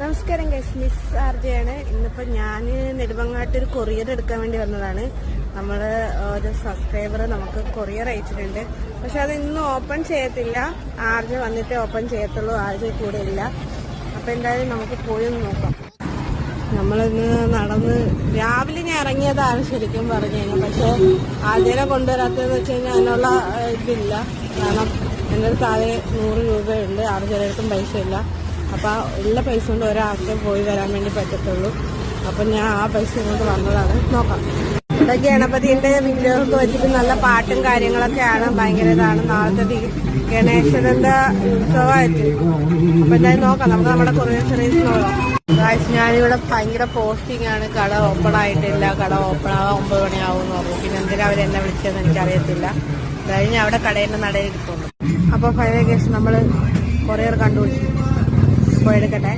നമസ്കാരം guys, miss ആർജയാണ്. ഇന്നിപ്പോൾ ഞാൻ നെടുമങ്ങാട്ട് ഒരു കൊറിയർ എടുക്കാൻ വേണ്ടി വന്നതാണ്. നമ്മൾ ഒരു സബ്സ്ക്രൈബർ നമുക്ക് കൊറിയർ അയച്ചിട്ടുണ്ട്. പക്ഷെ അത് ഇന്നും ഓപ്പൺ ചെയ്യത്തില്ല. ആർജ വന്നിട്ടേ ഓപ്പൺ ചെയ്യത്തുള്ളൂ. ആർജ കൂടെ ഇല്ല. അപ്പോൾ എന്തായാലും നമുക്ക് പോയി ഒന്ന് നോക്കാം. നമ്മളിന്ന് നടന്ന് രാവിലെ ഞാൻ ഇറങ്ങിയതാണ് ശരിക്കും പറഞ്ഞു കഴിഞ്ഞാൽ. പക്ഷേ ആദ്യം കൊണ്ടുവരാത്തതെന്ന് വെച്ച് കഴിഞ്ഞാൽ അതിനുള്ള ഇതില്ല. കാരണം എൻ്റെ അടുത്ത് ആകെ 100 രൂപയുണ്ട്. ആർജയുടെ പൈസ ഇല്ല. അപ്പോൾ ഉള്ള പൈസ കൊണ്ട് ഒരാൾക്ക് പോയി വരാൻ വേണ്ടി പറ്റത്തുള്ളൂ. അപ്പം ഞാൻ ആ പൈസ കൊണ്ട് വന്നതാണ്. നോക്കാം. ഇവിടെ ഗണപതിൻ്റെ വിഗ്രഹമൊക്കെ വെച്ചിട്ട് നല്ല പാട്ടും കാര്യങ്ങളൊക്കെയാണ്. ഭയങ്കര ഇതാണ്. നാളത്തെ ഗണേശന്റെ ഉത്സവമായിട്ട്. അപ്പം എന്തായാലും നോക്കാം. നമുക്ക് നമ്മുടെ കൊറിയർ സർവീസ് നോക്കാം. ഞാനിവിടെ ഭയങ്കര പോസ്റ്റിംഗ് ആണ്. കട ഓപ്പൺ ആയിട്ടില്ല. കട ഓപ്പൺ ആവാൻ 9 മണിയാവും എന്ന് പറഞ്ഞു. പിന്നെ എന്തിനാ അവരെന്നെ വിളിച്ചതെന്ന് എനിക്കറിയത്തില്ല. കഴിഞ്ഞ് അവിടെ കടേൻ്റെ നടയിൽ ഇരിക്കുന്നു. അപ്പോൾ ഫൈനൽ കേസ് നമ്മൾ കൊറിയർ കണ്ടുപിടിച്ചു. പോയെടുക്കട്ടെ.